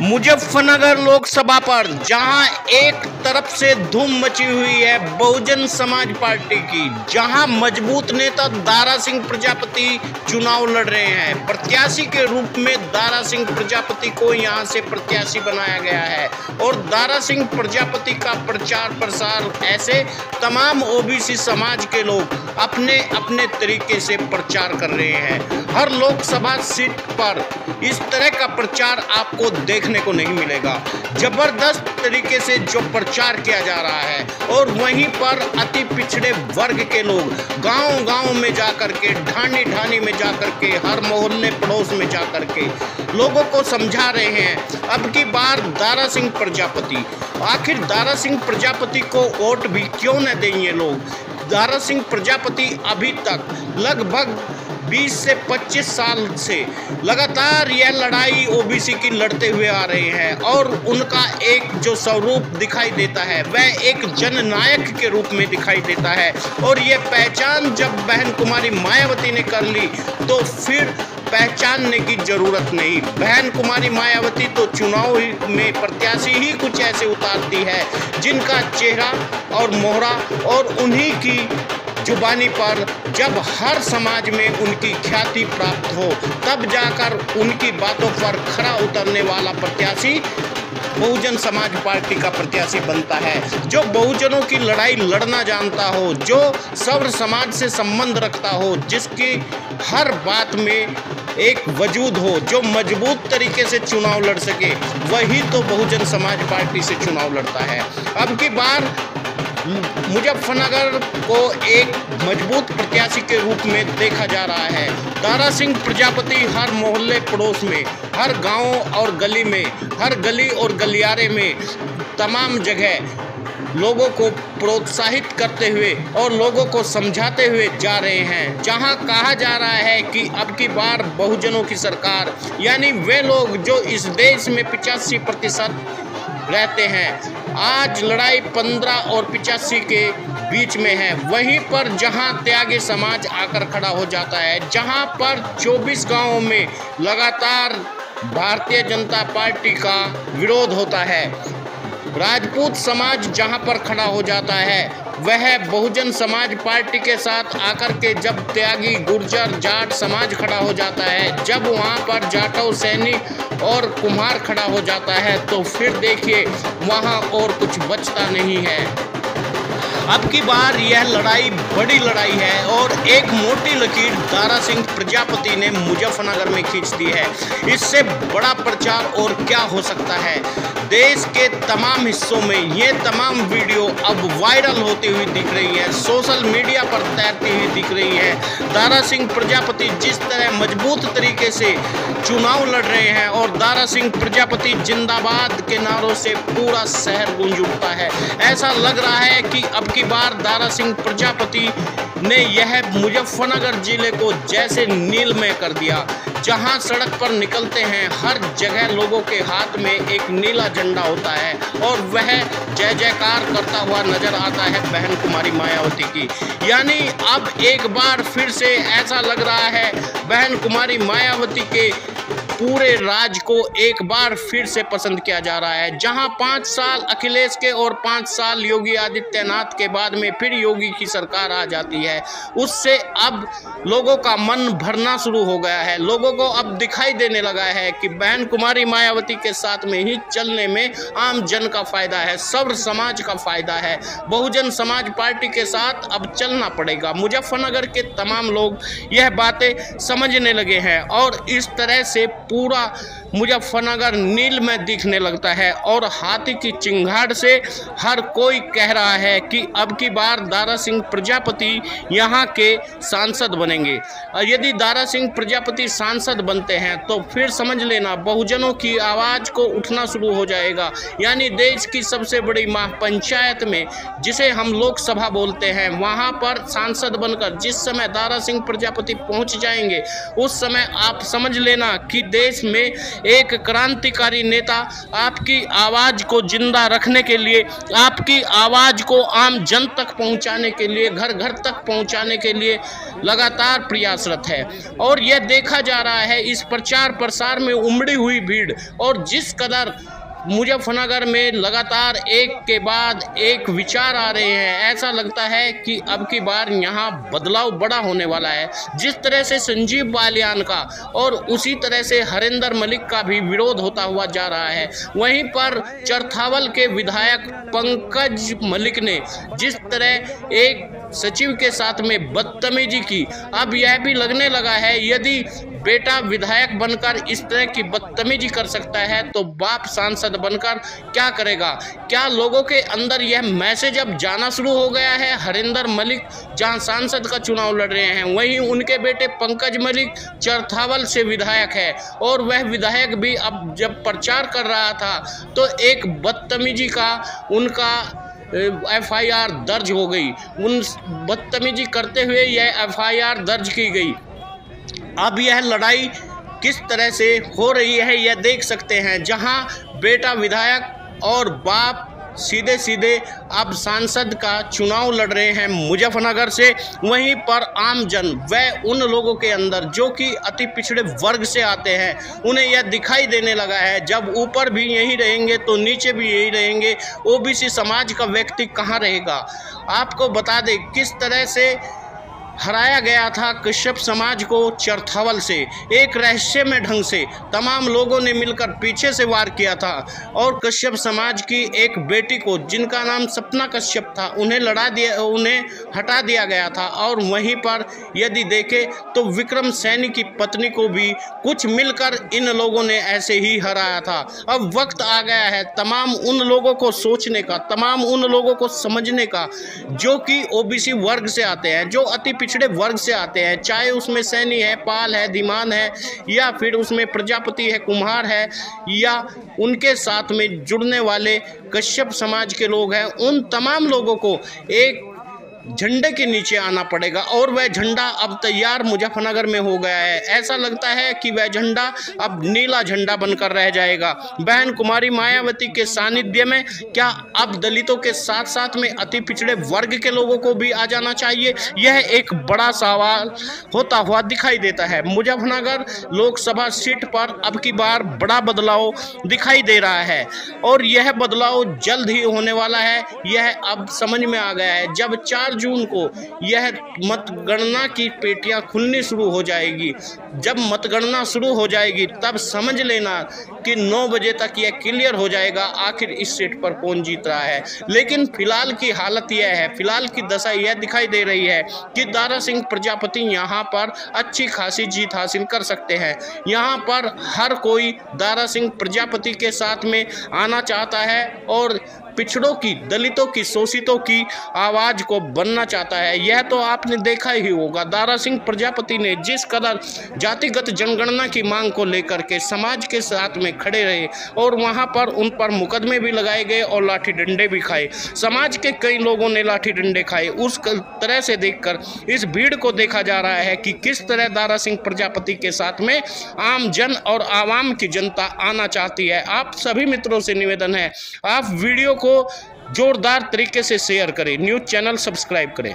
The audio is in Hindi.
मुजफ्फरनगर लोकसभा पर जहां एक तरफ से धूम मची हुई है बहुजन समाज पार्टी की, जहां मजबूत नेता दारा सिंह प्रजापति चुनाव लड़ रहे हैं। प्रत्याशी के रूप में दारा सिंह प्रजापति को यहां से प्रत्याशी बनाया गया है और दारा सिंह प्रजापति का प्रचार प्रसार ऐसे तमाम ओबीसी समाज के लोग अपने अपने तरीके से प्रचार कर रहे हैं। हर लोकसभा सीट पर इस तरह का प्रचार आपको देखने को नहीं मिलेगा। जबरदस्त तरीके से जो प्रचार किया जा रहा है और वहीं पर अति पिछड़े वर्ग के लोग गांव-गांव में जाकर के, ढानी में जाकर के, हर मोहल्ले पड़ोस में जाकर के लोगों को समझा रहे हैं अब की बार दारा सिंह प्रजापति। आखिर दारा सिंह प्रजापति को वोट भी क्यों न दें ये लोग। दारा सिंह प्रजापति अभी तक लगभग 20 से 25 साल से लगातार यह लड़ाई ओबीसी की लड़ते हुए आ रहे हैं और उनका एक जो स्वरूप दिखाई देता है वह एक जननायक के रूप में दिखाई देता है। और ये पहचान जब बहन कुमारी मायावती ने कर ली तो फिर पहचानने की जरूरत नहीं। बहन कुमारी मायावती तो चुनाव में प्रत्याशी ही कुछ ऐसे उतारती है जिनका चेहरा और मोहरा और उन्हीं की जुबानी पर जब हर समाज में उनकी ख्याति प्राप्त हो तब जाकर उनकी बातों पर खरा उतरने वाला प्रत्याशी बहुजन समाज पार्टी का प्रत्याशी बनता है। जो बहुजनों की लड़ाई लड़ना जानता हो, जो सर्व समाज से संबंध रखता हो, जिसकी हर बात में एक वजूद हो, जो मजबूत तरीके से चुनाव लड़ सके, वही तो बहुजन समाज पार्टी से चुनाव लड़ता है। अब की बार मुजफ्फरनगर को एक मजबूत प्रत्याशी के रूप में देखा जा रहा है। दारा सिंह प्रजापति हर मोहल्ले पड़ोस में, हर गांव और गली में, हर गली और गलियारे में तमाम जगह लोगों को प्रोत्साहित करते हुए और लोगों को समझाते हुए जा रहे हैं। जहां कहा जा रहा है कि अब की बार बहुजनों की सरकार, यानी वे लोग जो इस देश में 85% रहते हैं, आज लड़ाई 15 और 85 के बीच में है। वहीं पर जहां त्यागी समाज आकर खड़ा हो जाता है, जहां पर 24 गांवों में लगातार भारतीय जनता पार्टी का विरोध होता है, राजपूत समाज जहां पर खड़ा हो जाता है, वह बहुजन समाज पार्टी के साथ आकर के जब त्यागी गुर्जर जाट समाज खड़ा हो जाता है, जब वहां पर जाटव सैनी और कुम्हार खड़ा हो जाता है, तो फिर देखिए वहां और कुछ बचता नहीं है। अब की बार यह लड़ाई बड़ी लड़ाई है और एक मोटी लकीर दारा सिंह प्रजापति ने मुजफ्फरनगर में खींच दी है। इससे बड़ा प्रचार और क्या हो सकता है। देश के तमाम हिस्सों में ये तमाम वीडियो अब वायरल होती हुई दिख रही है, सोशल मीडिया पर तैरती हुई दिख रही है। दारा सिंह प्रजापति जिस तरह मजबूत तरीके से चुनाव लड़ रहे हैं और दारा सिंह प्रजापति जिंदाबाद के नारों से पूरा शहर गूंज उठता है। ऐसा लग रहा है कि अब की बार दारा सिंह प्रजापति ने यह मुजफ्फरनगर जिले को जैसे नीलमय कर दिया। जहां सड़क पर निकलते हैं हर जगह लोगों के हाथ में एक नीला झंडा होता है और वह जय जयकार करता हुआ नजर आता है बहन कुमारी मायावती की। यानी अब एक बार फिर से ऐसा लग रहा है बहन कुमारी मायावती के पूरे राज को एक बार फिर से पसंद किया जा रहा है। जहां 5 साल अखिलेश के और 5 साल योगी आदित्यनाथ के बाद में फिर योगी की सरकार आ जाती है, उससे अब लोगों का मन भरना शुरू हो गया है। लोगों को अब दिखाई देने लगा है कि बहन कुमारी मायावती के साथ में ही चलने में आम जन का फायदा है, सर्व समाज का फायदा है। बहुजन समाज पार्टी के साथ अब चलना पड़ेगा। मुजफ्फरनगर के तमाम लोग यह बातें समझने लगे हैं और इस तरह से पूरा मुजफ्फरनगर नील में दिखने लगता है और हाथी की चिंगाड़ से हर कोई कह रहा है कि अब की बार दारा सिंह प्रजापति यहाँ के सांसद बनेंगे। यदि दारा सिंह प्रजापति सांसद बनते हैं तो फिर समझ लेना बहुजनों की आवाज़ को उठना शुरू हो जाएगा। यानी देश की सबसे बड़ी महापंचायत में, जिसे हम लोकसभा बोलते हैं, वहाँ पर सांसद बनकर जिस समय दारा सिंह प्रजापति पहुँच जाएंगे, उस समय आप समझ लेना कि देश में एक क्रांतिकारी नेता आपकी आवाज़ को जिंदा रखने के लिए, आपकी आवाज़ को आम जन तक पहुंचाने के लिए, घर घर तक पहुंचाने के लिए लगातार प्रयासरत है। और यह देखा जा रहा है इस प्रचार प्रसार में उमड़ी हुई भीड़, और जिस कदर मुजफ्फरनगर में लगातार एक के बाद एक विचार आ रहे हैं, ऐसा लगता है कि अब की बार यहाँ बदलाव बड़ा होने वाला है। जिस तरह से संजीव बालियान का और उसी तरह से हरिंदर मलिक का भी विरोध होता हुआ जा रहा है, वहीं पर चरथावल के विधायक पंकज मलिक ने जिस तरह एक सचिव के साथ में बदतमीजी की, अब यह भी लगने लगा है यदि बेटा विधायक बनकर इस तरह की बदतमीजी कर सकता है तो बाप सांसद बनकर क्या करेगा। क्या लोगों के अंदर यह मैसेज अब जाना शुरू हो गया है? हरिंदर मलिक जहां सांसद का चुनाव लड़ रहे हैं, वहीं उनके बेटे पंकज मलिक चरथावल से विधायक है, और वह विधायक भी अब जब प्रचार कर रहा था तो एक बदतमीजी का उनका FIR दर्ज हो गई। उन बदतमीजी करते हुए यह FIR दर्ज की गई। अब यह लड़ाई किस तरह से हो रही है यह देख सकते हैं, जहां बेटा विधायक और बाप सीधे सीधे अब सांसद का चुनाव लड़ रहे हैं मुजफ्फरनगर से। वहीं पर आमजन व उन लोगों के अंदर जो कि अति पिछड़े वर्ग से आते हैं, उन्हें यह दिखाई देने लगा है जब ऊपर भी यही रहेंगे तो नीचे भी यही रहेंगे, OBC समाज का व्यक्ति कहाँ रहेगा। आपको बता दें किस तरह से हराया गया था कश्यप समाज को चरथावल से। एक रहस्यमय ढंग से तमाम लोगों ने मिलकर पीछे से वार किया था और कश्यप समाज की एक बेटी को, जिनका नाम सपना कश्यप था, उन्हें हटा दिया गया था। और वहीं पर यदि देखें तो विक्रम सैनी की पत्नी को भी कुछ मिलकर इन लोगों ने ऐसे ही हराया था। अब वक्त आ गया है तमाम उन लोगों को सोचने का, तमाम उन लोगों को समझने का जो कि OBC वर्ग से आते हैं, जो अति पिछड़े वर्ग से आते हैं, चाहे उसमें सैनी है, पाल है, धीमान है, या फिर उसमें प्रजापति है, कुम्हार है, या उनके साथ में जुड़ने वाले कश्यप समाज के लोग हैं। उन तमाम लोगों को एक झंडे के नीचे आना पड़ेगा, और वह झंडा अब तैयार मुजफ्फरनगर में हो गया है। ऐसा लगता है कि वह झंडा अब नीला झंडा बनकर रह जाएगा। बहन कुमारी मायावती के सानिध्य में क्या अब दलितों के साथ साथ में अति पिछड़े वर्ग के लोगों को भी आ जाना चाहिए? यह एक बड़ा सवाल होता हुआ दिखाई देता है। मुजफ्फरनगर लोकसभा सीट पर अब की बार बड़ा बदलाव दिखाई दे रहा है, और यह बदलाव जल्द ही होने वाला है। यह अब समझ में आ गया है। जब 4 जून को यह मतगणना की पेटियां खुलनी शुरू हो जाएगी, जब मतगणना शुरू हो जाएगी तब समझ लेना कि 9 बजे तक यह क्लियर हो जाएगा आखिर इस सीट पर कौन जीत रहा है। लेकिन फिलहाल की हालत यह है, फिलहाल की दशा यह दिखाई दे रही है कि दारा सिंह प्रजापति यहाँ पर अच्छी खासी जीत हासिल कर सकते हैं। यहाँ पर हर कोई दारा सिंह प्रजापति के साथ में आना चाहता है और पिछड़ों की, दलितों की, शोषितों की आवाज को बनना चाहता है। यह तो आपने देखा ही होगा, दारा सिंह प्रजापति ने जिस कदर जातिगत जनगणना की मांग को लेकर के समाज के साथ में खड़े रहे, और वहां पर उन पर मुकदमे भी लगाए गए और लाठी डंडे भी खाए। समाज के कई लोगों ने लाठी डंडे खाए। उस तरह से देखकर इस भीड़ को देखा जा रहा है कि किस तरह दारा सिंह प्रजापति के साथ में आम जन और आवाम की जनता आना चाहती है। आप सभी मित्रों से निवेदन है, आप वीडियो को जोरदार तरीके से शेयर करें, न्यूज़ चैनल सब्सक्राइब करें।